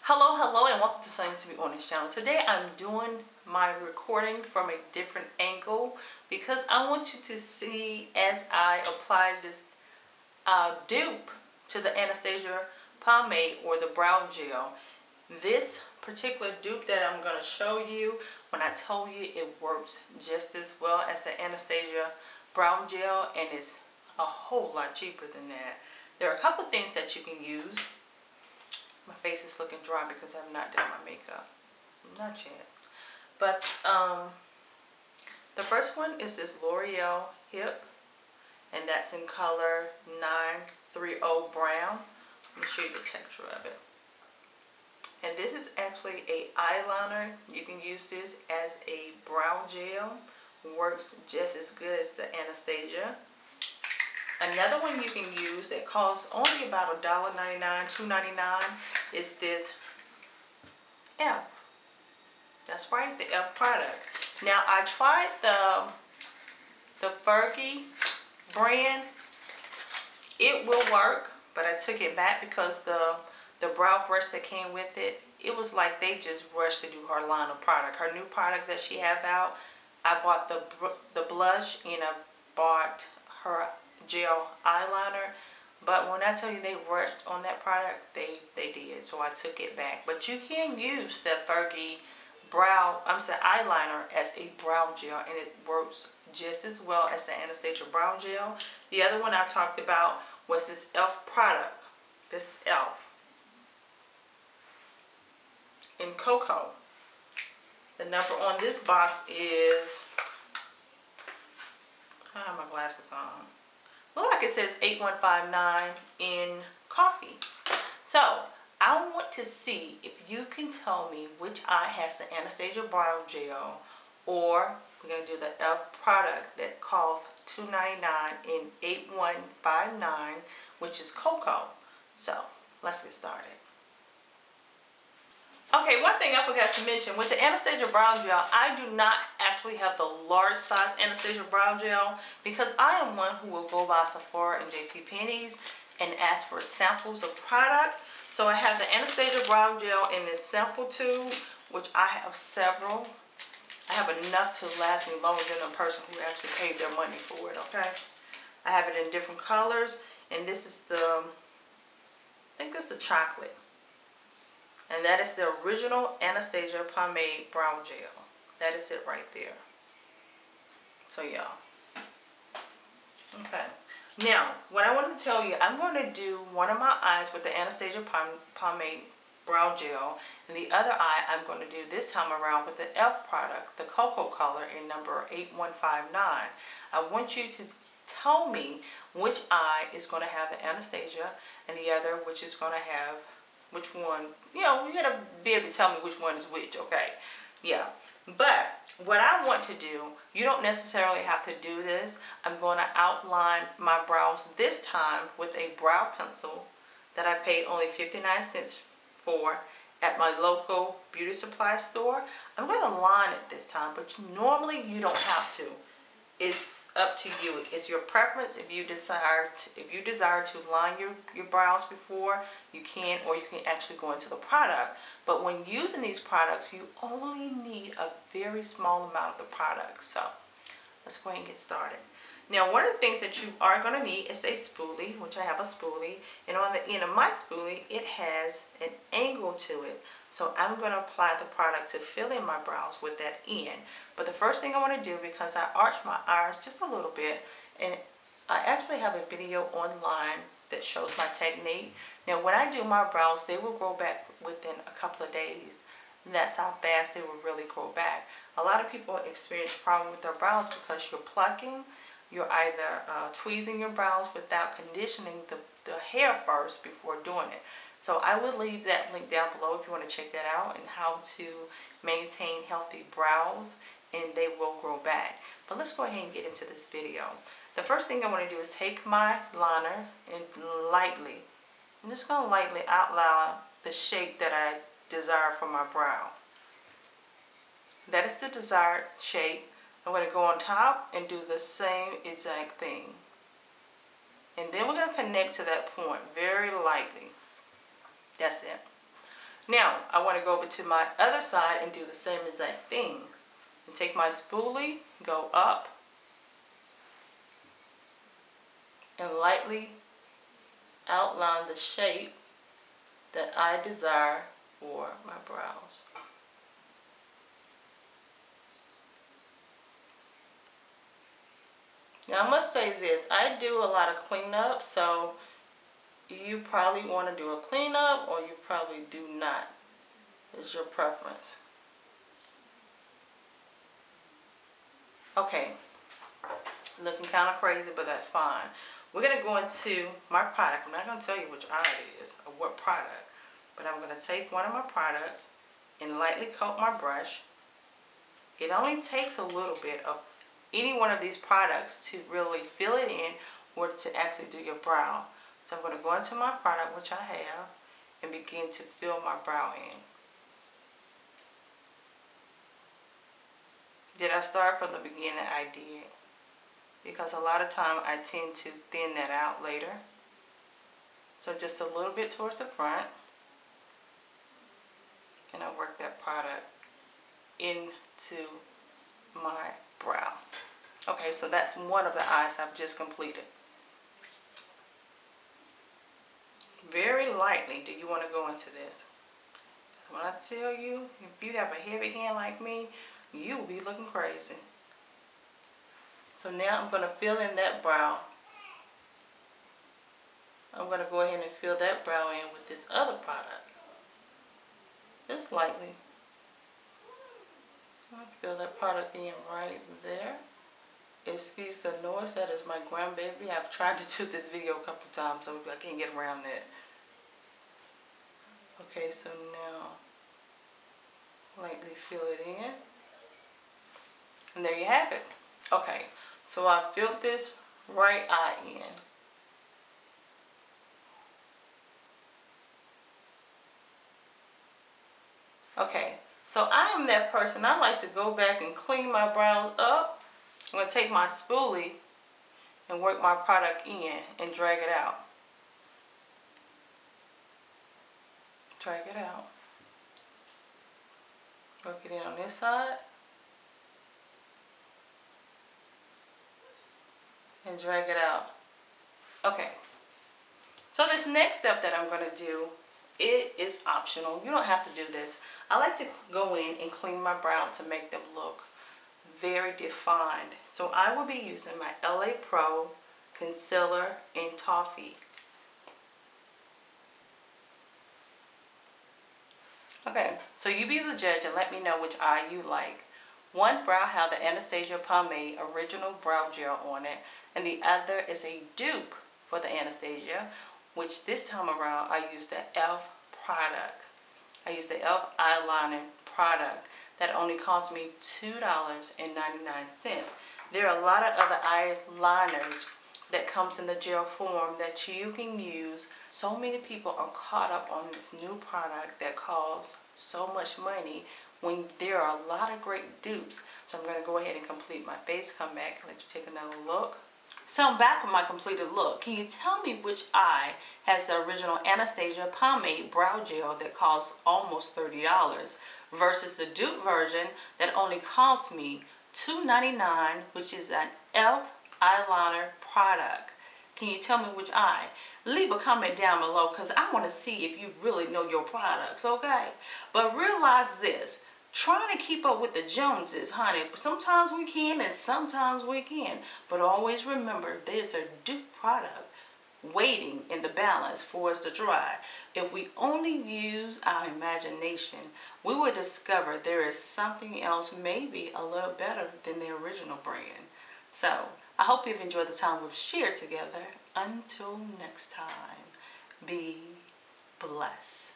Hello, and welcome to Something to Be on this channel. Today I'm doing my recording from a different angle because I want you to see as I apply this dupe to the Anastasia pomade or the brow gel. This particular dupe that I'm going to show you, when I told you it works just as well as the Anastasia brow gel, and it's a whole lot cheaper than that. There are a couple of things that you can use. My face is looking dry because I've not done my makeup. Not yet. But the first one is this L'Oreal Hip, and that's in color 930 brown. Let me show you the texture of it. And this is actually a eyeliner. You can use this as a brow gel. Works just as good as the Anastasia. Another one you can use that costs only about $1.99, $2.99 is this E.l.f. That's right, the E.l.f. product. Now I tried the FERGIE brand. It will work, but I took it back because the brow brush that came with it, it was like they just rushed to do her line of product. Her new product that she have out, I bought the blush and I bought her gel eyeliner, but when I tell you they rushed on that product, they did, so I took it back. But you can use the FERGIE eyeliner as a brow gel, and it works just as well as the Anastasia brow gel. The other one I talked about was this E.l.f. product, this E.l.f. in cocoa. The number on this box is, I have my glasses on. Well, like it says 8159 in coffee. So I want to see if you can tell me which eye has the Anastasia brow gel, or we're going to do the E.l.f. product that costs $2.99 in 8159, which is cocoa. So let's get started. Okay, one thing I forgot to mention, with the Anastasia brow gel, I do not actually have the large size Anastasia brow gel because I am one who will go by Sephora and JCPenney's and ask for samples of product. So I have the Anastasia brow gel in this sample tube, which I have several. I have enough to last me longer than a person who actually paid their money for it, okay? I have it in different colors, and this is the, I think this is the chocolate. And that is the original Anastasia pomade brow gel. That is it right there. So yeah. Okay. Now, what I want to tell you, I'm going to do one of my eyes with the Anastasia pomade brow gel, and the other eye I'm going to do this time around with the E.l.f. product, the cocoa color in number 8159. I want you to tell me which eye is going to have the Anastasia and the other which is going to have which one. You know, you gotta be able to tell me which one is which, okay? Yeah. But what I want to do, you don't necessarily have to do this. I'm going to outline my brows this time with a brow pencil that I paid only 59 cents for at my local beauty supply store. I'm going to line it this time, but normally you don't have to. It's up to you. It's your preference. If you desire to line your brows before, you can, or you can actually go into the product. But when using these products, you only need a very small amount of the product. So let's go ahead and get started. Now, one of the things that you are going to need is a spoolie, which I have a spoolie, and on the end of my spoolie, it has an angle to it. So I'm going to apply the product to fill in my brows with that end. But the first thing I want to do, because I arch my eyes just a little bit, and I actually have a video online that shows my technique. Now, when I do my brows, they will grow back within a couple of days. And that's how fast they will really grow back. A lot of people experience problems with their brows because you're plucking. You're either tweezing your brows without conditioning the hair first before doing it. So I will leave that link down below if you want to check that out, and how to maintain healthy brows and they will grow back. But let's go ahead and get into this video. The first thing I want to do is take my liner and I'm just going to lightly outline the shape that I desire for my brow. That is the desired shape. I'm going to go on top and do the same exact thing. And then we're going to connect to that point very lightly. That's it. Now, I want to go over to my other side and do the same exact thing. And take my spoolie, go up, and lightly outline the shape that I desire for my brows. Now, I must say this, I do a lot of cleanup, so you probably want to do a cleanup or you probably do not. It's your preference. Okay, looking kind of crazy, but that's fine. We're going to go into my product. I'm not going to tell you which eye it is or what product, but I'm going to take one of my products and lightly coat my brush. It only takes a little bit of any one of these products to really fill it in or to actually do your brow. So I'm going to go into my product, which I have, and begin to fill my brow in. Did I start from the beginning? I did. Because a lot of time I tend to thin that out later. So just a little bit towards the front. And I work that product into my brow. Okay, so that's one of the eyes I've just completed. Very lightly do you want to go into this. When I tell you, if you have a heavy hand like me, you will be looking crazy. So now I'm going to fill in that brow. I'm going to go ahead and fill that brow in with this other product. Just lightly. I'll fill that product in right there. Excuse the noise, that is my grandbaby. I've tried to do this video a couple of times, so I can't get around that. Okay, so now lightly fill it in. And there you have it. Okay, so I filled this right eye in. Okay, so I am that person. I like to go back and clean my brows up. I'm going to take my spoolie and work my product in and drag it out. Drag it out. Work it in on this side. And drag it out. Okay. So this next step that I'm going to do, it is optional. You don't have to do this. I like to go in and clean my brows to make them look very defined. So I will be using my LA Pro Concealer in Toffee. Okay, so you be the judge and let me know which eye you like. One brow have the Anastasia Pomade Original Brow Gel on it, and the other is a dupe for the Anastasia, which this time around I used the E.l.f. product. I used the E.l.f. Eyeliner product that only cost me $2.99. There are a lot of other eyeliners that comes in the gel form that you can use. So many people are caught up on this new product that costs so much money when there are a lot of great dupes. So I'm going to go ahead and complete my face, come back and let you take another look. So I'm back with my completed look. Can you tell me which eye has the original Anastasia Pomade Brow Gel that costs almost $30 versus the dupe version that only cost me $2.99, which is an E.l.f. eyeliner product? Can you tell me which eye? Leave a comment down below because I want to see if you really know your products, okay? But realize this. Trying to keep up with the Joneses, honey. Sometimes we can and sometimes we can't. But always remember, there's a dupe product waiting in the balance for us to try. If we only use our imagination, we will discover there is something else maybe a little better than the original brand. So, I hope you've enjoyed the time we've shared together. Until next time, be blessed.